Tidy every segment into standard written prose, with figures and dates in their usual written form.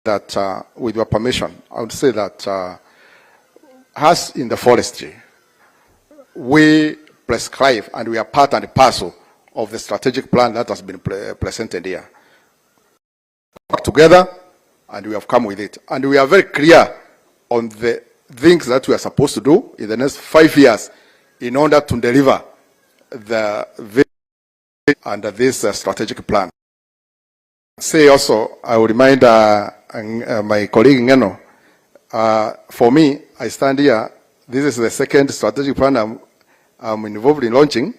that, with your permission, I would say that as in the forestry, we prescribe and we are part and parcel of the strategic plan that has been presented here. Work together and we have come with it. And we are very clear on the things that we are supposed to do in the next 5 years in order to deliver the vision under this strategic plan. Say also, I will remind my colleague Ngeno, for me, I stand here, this is the second strategic plan I'm involved in launching.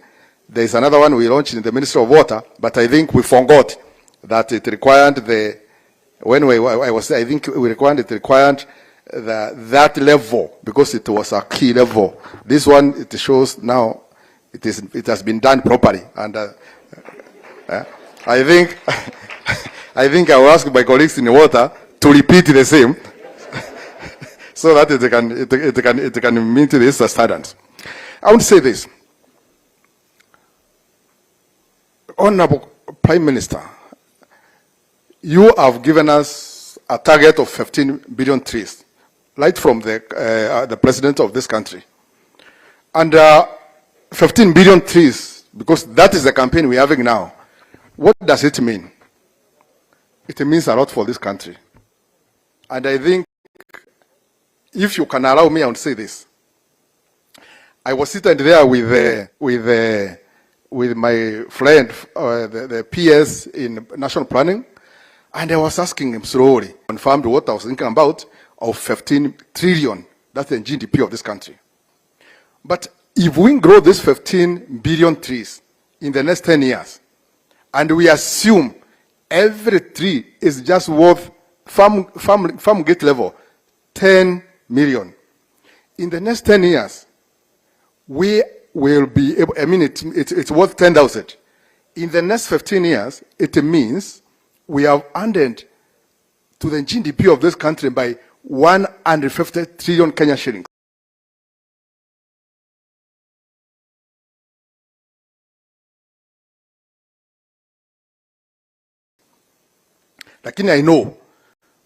There is another one we launched in the Ministry of Water, but I think we forgot that it required that level, because it was a key level. This one, it shows now it has been done properly. And I think I will ask my colleagues in the water to repeat the same so that it can meet this standards. I want to say this. Honorable Prime Minister, you have given us a target of 15 billion trees, right from the president of this country. And 15 billion trees, because that is the campaign we're having now. What does it mean? It means a lot for this country. And I think, if you can allow me, I would say this. I was sitting there with my friend, the PS in national planning, and I was asking him slowly, confirmed what I was thinking about, of 15 trillion. That's the GDP of this country. But if we grow this 15 billion trees in the next 10 years, and we assume every tree is just worth, farm gate level, 10 million. In the next 10 years, we will be able, I mean, it's worth 10,000. In the next 15 years, it means we have added to the GDP of this country by 150 trillion Kenya shillings. Lakini I know,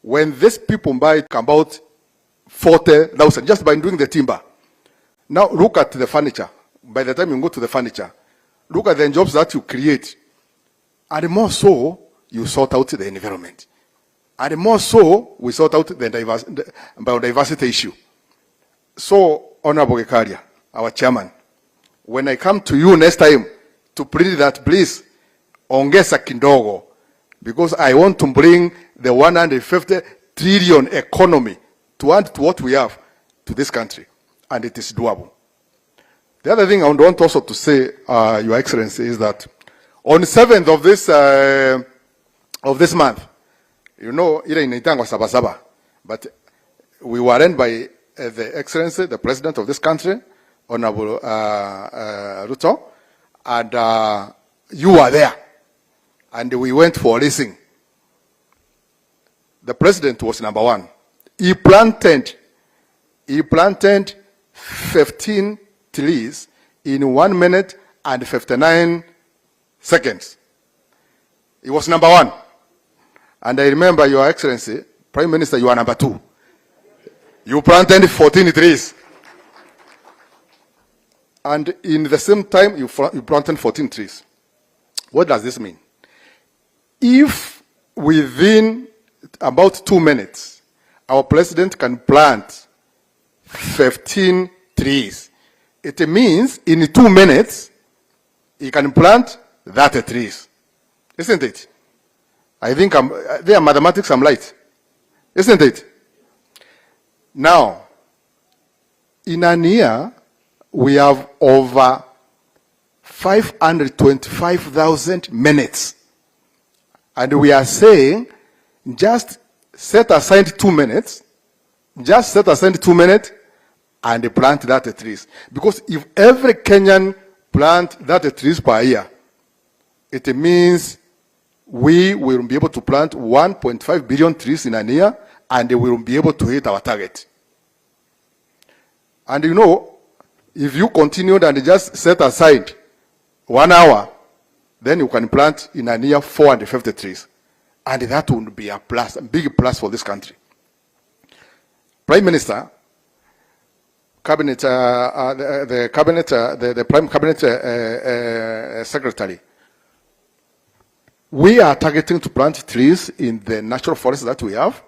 when these people buy about 40,000, just by doing the timber. Now look at the furniture. By the time you go to the furniture, look at the jobs that you create. And more so, you sort out the environment. And more so, we sort out the biodiversity issue. So, Honorable Gekaria, our chairman, when I come to you next time to plead that, please, ongeza kindogo, because I want to bring the 150 trillion economy to add to what we have to this country. And it is doable. The other thing I want also to say, Your Excellency, is that on the 7th of this month, you know, ile inaitangwa Sabasaba, but we were arranged by the Excellency, the President of this country, Honorable Ruto, and you were there, and we went for racing. The President was number one. He planted 15 trees in 1 minute and 59 seconds. He was number one. And I remember, Your Excellency, Prime Minister, you are number two. You planted 14 trees. And in the same time, you planted 14 trees. What does this mean? If within about 2 minutes, our president can plant 15 trees, it means in 2 minutes, he can plant 30 trees. Isn't it? I think there are mathematics, I'm right. Isn't it? Now, in a year, we have over 525,000 minutes. And we are saying, just set aside 2 minutes, just set aside 2 minutes, and plant 30 trees. Because if every Kenyan plant 30 trees per year, it means we will be able to plant 1.5 billion trees in a year, and we will be able to hit our target. And you know, if you continue and just set aside 1 hour, then you can plant in a year 450 trees. And that would be a plus, a big plus for this country. Prime Minister, Cabinet, the Cabinet, the Prime Cabinet Secretary, we are targeting to plant trees in the natural forests that we have,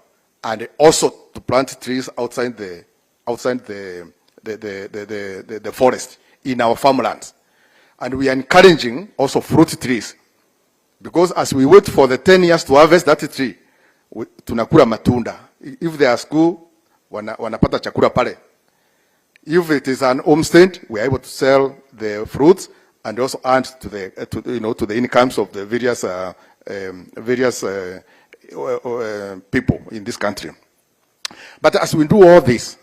and also to plant trees outside the forest in our farmlands. And we are encouraging also fruit trees, because as we wait for the 10 years to harvest that tree, tunakula matunda. If they are school, wanapata chakula pale. If it is an homestead, we are able to sell the fruits and also add to the incomes of the various people in this country. But as we do all this,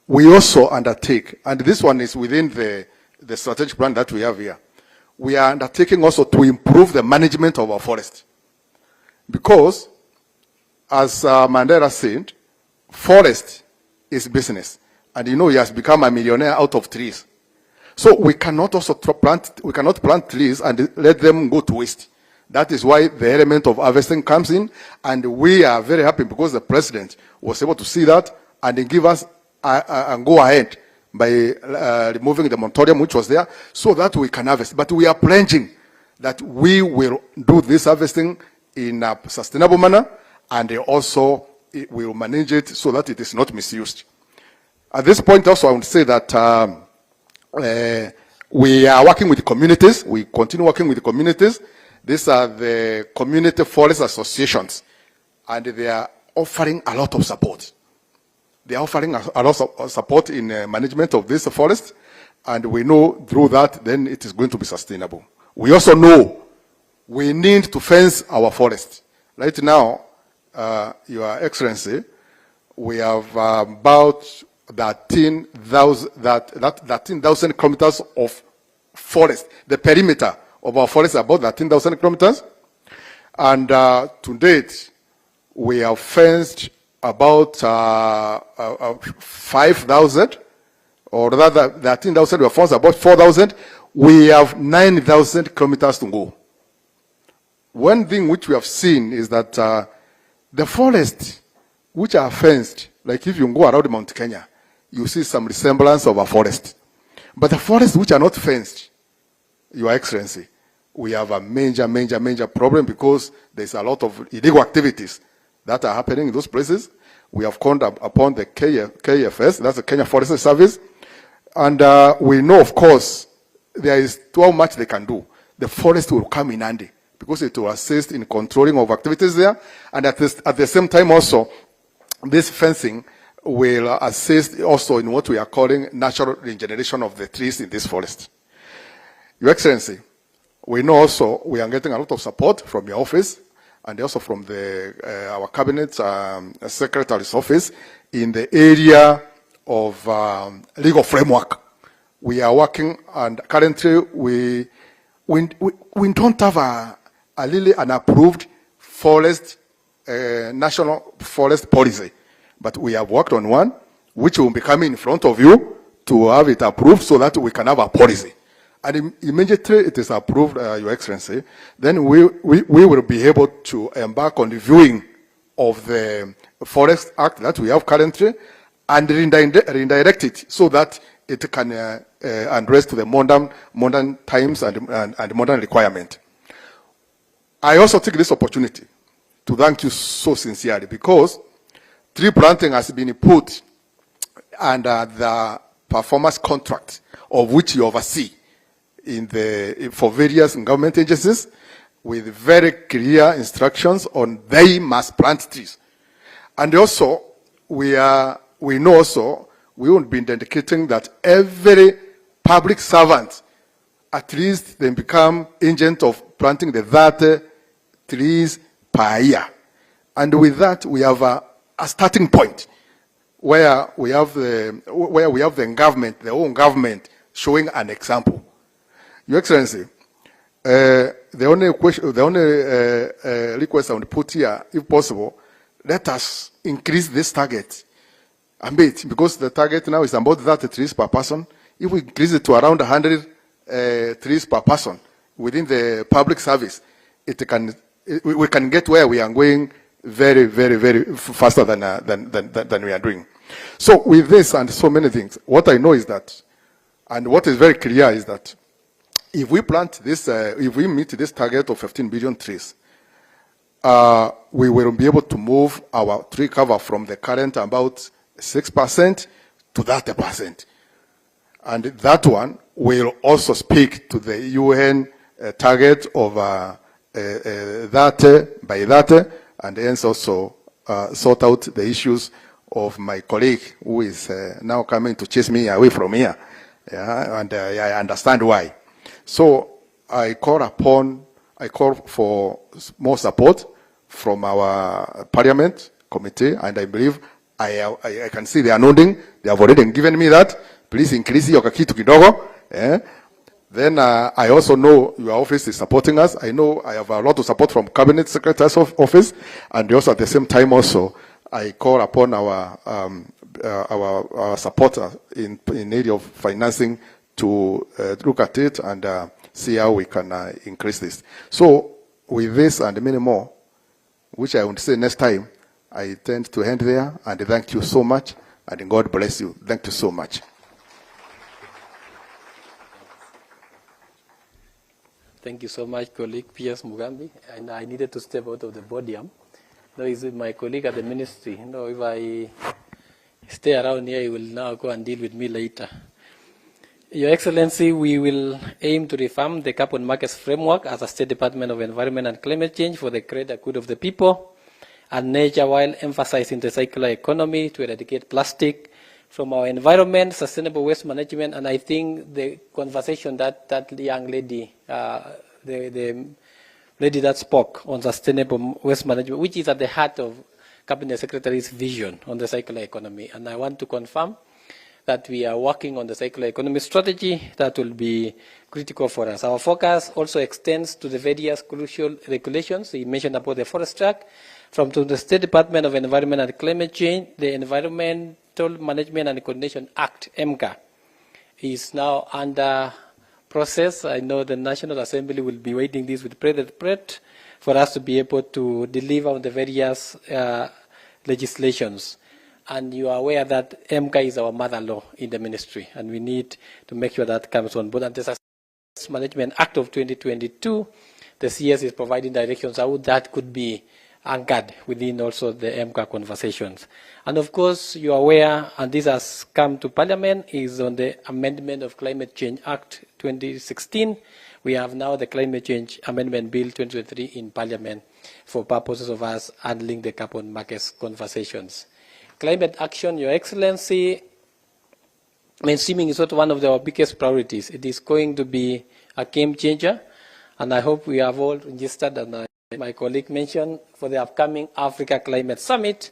we also undertake, and this one is within the strategic plan that we have here, we are undertaking also to improve the management of our forest. Because, as Mandela said, forest is business. And you know, he has become a millionaire out of trees. So we cannot also plant trees and let them go to waste. That is why the element of harvesting comes in, and we are very happy because the president was able to see that and give us a go ahead by removing the moratorium which was there, so that we can harvest. But we are pledging that we will do this harvesting in a sustainable manner, and also we will manage it so that it is not misused. At this point also, I want to say that we are working with the communities. We continue working with the communities. These are the community forest associations, and they are offering a lot of support. They are offering a lot of support in management of this forest, and we know through that, then it is going to be sustainable. We also know we need to fence our forest. Right now, Your Excellency, we have about 13,000 kilometers of forest. The perimeter of our forest is about 13,000 kilometers. And to date, we have fenced about 5,000, or rather 13,000, we have fenced about 4,000. We have 9,000 kilometers to go. One thing which we have seen is that the forests which are fenced, like if you go around Mount Kenya, you see some resemblance of a forest. But the forests which are not fenced, Your Excellency, we have a major problem, because there's a lot of illegal activities that are happening in those places. We have called upon the KFS, that's the Kenya Forest Service, and we know, of course, there is how much they can do. The forest will come in handy, because it will assist in controlling of activities there, and at the same time also, this fencing will assist also in what we are calling natural regeneration of the trees in this forest. Your Excellency, we know also we are getting a lot of support from your office, and also from our Cabinet Secretary's office in the area of legal framework. We are working, and currently we don't have an approved forest, national forest policy, but we have worked on one, which will be coming in front of you to have it approved, so that we can have a policy. And immediately it is approved, Your Excellency, then we will be able to embark on the viewing of the Forest Act that we have currently, and redirect it so that it can address to the modern times and modern requirement. I also take this opportunity to thank you so sincerely, because tree planting has been put under the performance contract of which you oversee for various government agencies, with very clear instructions on they must plant trees. And also, we know also, we will be dedicating that every public servant, at least they become agent of planting the 30 trees per year. And with that, we have a starting point where we have the government, the own government, showing an example. Your Excellency, the only request I want to put here, if possible, let us increase this target a bit, because the target now is about 30 trees per person. If we increase it to around 100 trees per person within the public service, it can we can get where we are going very, very, very faster than we are doing. So with this and so many things, what I know is that, and what is very clear is that, if we plant this, if we meet this target of 15 billion trees, we will be able to move our tree cover from the current about 6% to 30%. And that one will also speak to the UN target of that by that, and hence also sort out the issues of my colleague who is now coming to chase me away from here. Yeah, and I understand why. So I call for more support from our parliament committee, and I believe I can see they are nodding. They have already given me that. Please increase your kitu kidogo. Then I also know your office is supporting us. I know I have a lot of support from Cabinet Secretary's office, and also at the same time also I call upon our supporter in area of financing to look at it and see how we can increase this. So with this and many more, which I would say next time, I tend to end there, and thank you so much, and God bless you. Thank you so much. Thank you so much, colleague P.S. Mugambi. And I needed to step out of the podium. Now, he's my colleague at the ministry. You know, if I stay around here, he will now go and deal with me later. Your Excellency, we will aim to reform the carbon markets framework as a State Department of Environment and Climate Change for the greater good of the people and nature, while emphasizing the circular economy to eradicate plastic from our environment, sustainable waste management. And I think the conversation that young lady, the lady that spoke on sustainable waste management, which is at the heart of Cabinet Secretary's vision on the circular economy. And I want to confirm that we are working on the circular economy strategy that will be critical for us. Our focus also extends to the various crucial regulations. You mentioned about the Forest Track, from to the State Department of Environment and Climate Change. The Environmental Management and Coordination Act, EMCA, is now under process. I know the National Assembly will be waiting this with bated breath for us to be able to deliver on the various legislations. And you are aware that EMCA is our mother-law in the ministry, and we need to make sure that comes on board. And the Sustainable Management Act of 2022, the CS is providing directions how that could be anchored within also the EMCA conversations. And of course, you are aware, and this has come to Parliament, is on the Amendment of Climate Change Act 2016. We have now the Climate Change Amendment Bill 2023 in Parliament for purposes of us handling the carbon markets conversations. Climate action, Your Excellency, mainstreaming is not one of our biggest priorities. It is going to be a game changer, and I hope we have all registered, and my colleague mentioned, for the upcoming Africa Climate Summit,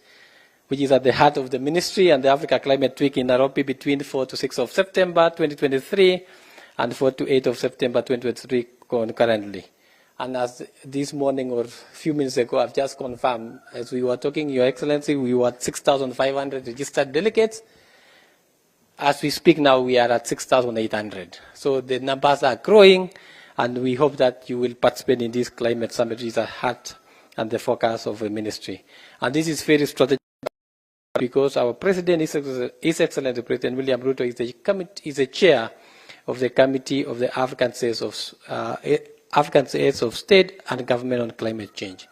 which is at the heart of the ministry, and the Africa Climate Week in Nairobi between 4 to 6 of September 2023 and 4 to 8 of September 2023 concurrently. And as this morning or a few minutes ago, I've just confirmed, as we were talking, Your Excellency, we were at 6,500 registered delegates. As we speak now, we are at 6,800. So the numbers are growing, and we hope that you will participate in this climate summit, which is at heart and the focus of the ministry. And this is very strategic because our President, His Excellency President William Ruto, is the chair of the Committee of the African Heads of State and Government on Climate Change.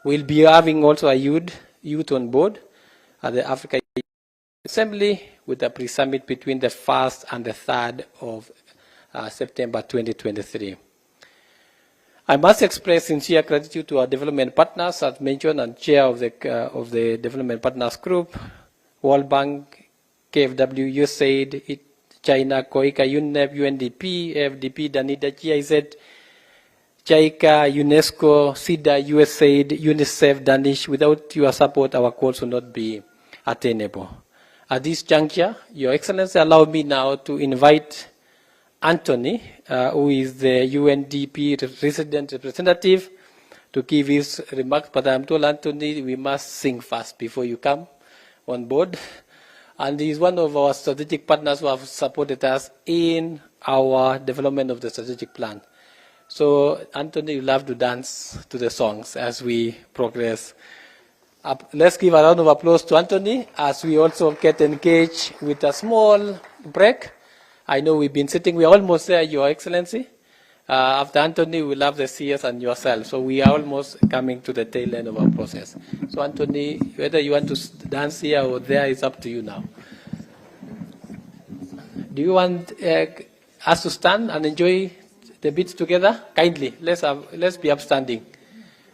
We'll be having also a youth on board at the Africa Assembly with a pre-summit between the 1st and the 3rd of September 2023. I must express sincere gratitude to our development partners, as mentioned, and chair of the Development Partners Group, World Bank, KfW, USAID, China, COICA, UNEP, UNDP, FDP, Danida, GIZ, JICA, UNESCO, SIDA, USAID, UNICEF, Danish. Without your support, our goals will not be attainable. At this juncture, Your Excellency, allow me now to invite Anthony, who is the UNDP resident representative, to give his remarks. But I'm told, Anthony, we must sing first before you come on board. And he's one of our strategic partners who have supported us in our development of the strategic plan. So, Anthony, you'll have to dance to the songs as we progress. Let's give a round of applause to Anthony as we also get engaged with a small break. I know we've been sitting, we're almost there, Your Excellency. After Anthony, we'll have the CS and yourself. So we are almost coming to the tail end of our process. So Anthony, whether you want to dance here or there is up to you now. Do you want us to stand and enjoy the beats together? Kindly, let's be upstanding.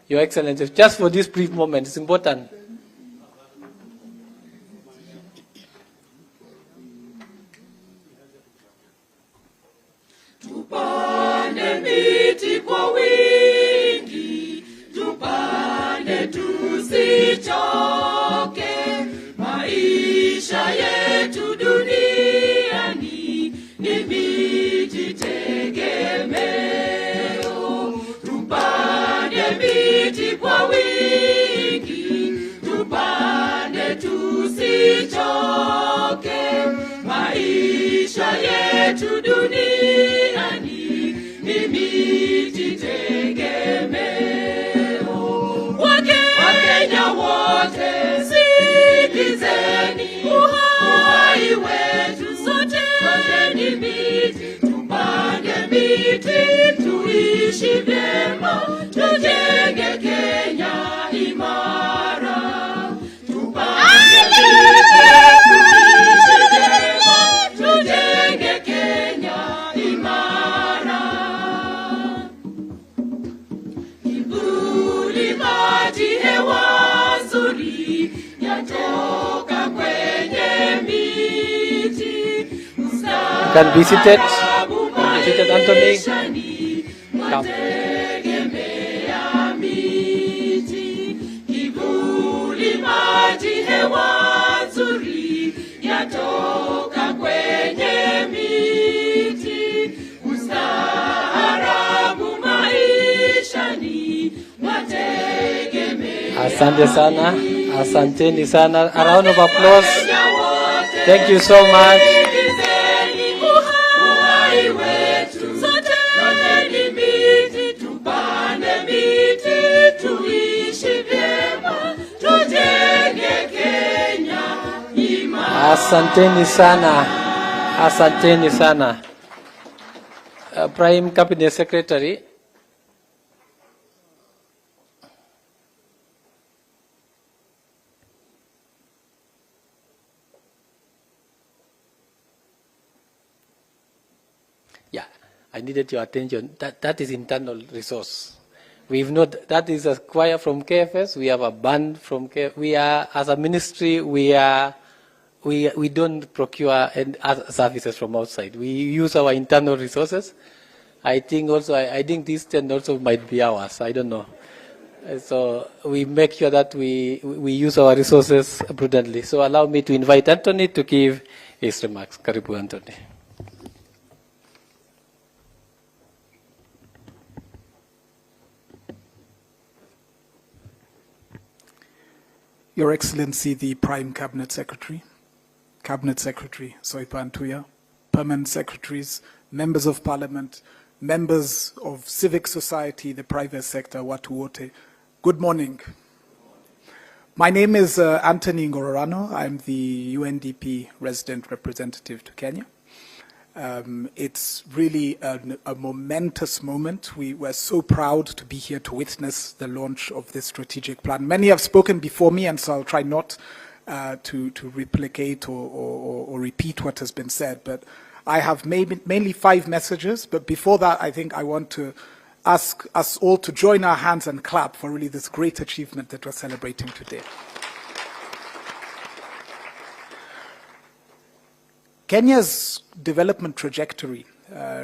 Your Excellency, just for this brief moment, it's important. Tupande miti kwa wingi, tupande tusichoke, maisha yetu duniani ni miti tegemeo. Tupande miti kwa wingi, tupande tusichoke, maisha yetu duniani ni miti tegemeo. Wakenya wote sikizeni, uhai wetu sote ni miti. Tupande miti tuishi vyema, tujenge Kenya imara. Tupande miti tuishi vyema, tujenge Kenya imara. Kivuli, maji, hewa nzuri yatoka kwenye miti. You can be seated. Anthony. Come. Wategemea miti. Kivuli, maji, hewa nzuri yatoka kwenye miti. Ustaarabu maishani wategemea. Asante sana. Asanteni sana. A round of applause. Thank you so much. Uhai wetu sote ni miti. Tupande miti tuishi vyema, tujenge Kenya imara. Asanteni sana. Asanteni sana. Prime Cabinet Secretary. Yeah, I needed your attention. That is internal resource. We've not, that is a choir from KFS. We have a band from KFS. We are, as a ministry, we don't procure services from outside. We use our internal resources. I think also, I think this tent also might be ours. I don't know. So we make sure that we use our resources prudently. So allow me to invite Anthony to give his remarks. Karibu, Anthony. Your Excellency, the Prime Cabinet Secretary Soipa Ntuya, Permanent Secretaries, Members of Parliament, members of civic society, the private sector, watu wote, good morning. My name is Anthony Ngororano. I'm the UNDP resident representative to Kenya. It's really a momentous moment. We were so proud to be here to witness the launch of this strategic plan. Many have spoken before me, and so I'll try not to replicate or repeat what has been said. But I have mainly 5 messages. But before that, I think I want to ask us all to join our hands and clap for really this great achievement that we're celebrating today. Kenya's development trajectory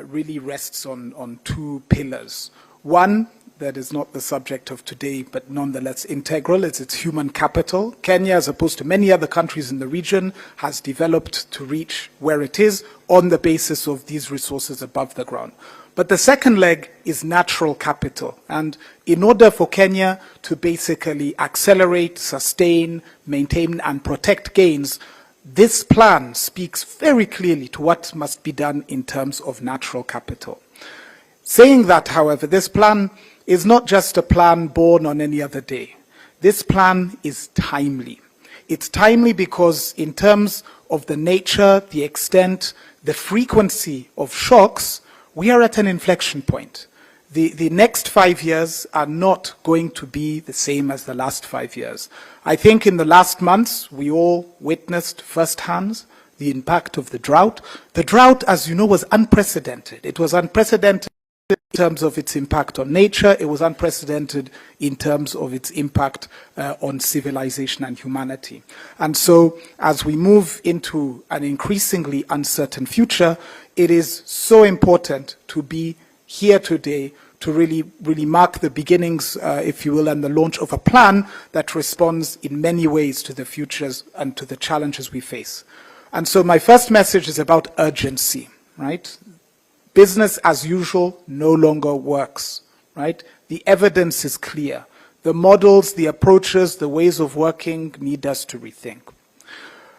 really rests on 2 pillars. One that is not the subject of today, but nonetheless integral, is its human capital. Kenya, as opposed to many other countries in the region, has developed to reach where it is on the basis of these resources above the ground. But the second leg is natural capital. And in order for Kenya to basically accelerate, sustain, maintain, and protect gains, this plan speaks very clearly to what must be done in terms of natural capital. Saying that, however, this plan is not just a plan born on any other day. This plan is timely. It's timely because in terms of the nature, the extent, the frequency of shocks, we are at an inflection point. The next 5 years are not going to be the same as the last 5 years. I think in the last months, we all witnessed firsthand the impact of the drought. The drought, as you know, was unprecedented. It was unprecedented in terms of its impact on nature. It was unprecedented in terms of its impact on civilization and humanity. And so, as we move into an increasingly uncertain future, it is so important to be here today to really mark the beginnings, if you will, and the launch of a plan that responds in many ways to the futures and to the challenges we face. And so my first message is about urgency, right? Business as usual no longer works, right? The evidence is clear. The models, the approaches, the ways of working need us to rethink.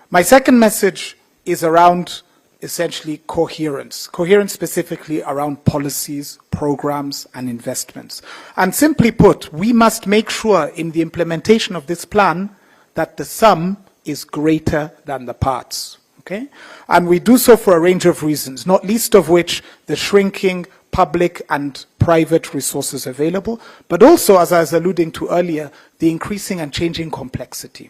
My second message is around essentially coherence. Coherence specifically around policies, programs, and investments. And simply put, we must make sure in the implementation of this plan that the sum is greater than the parts. Okay? And we do so for a range of reasons, not least of which the shrinking public and private resources available, but also, as I was alluding to earlier, the increasing and changing complexity.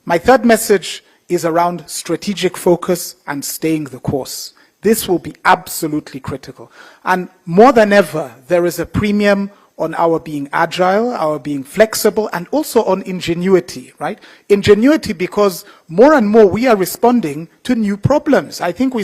My third message is around strategic focus and staying the course. This will be absolutely critical. And more than ever, there is a premium on our being agile, our being flexible, and also on ingenuity, right? Ingenuity because more and more we are responding to new problems. I think we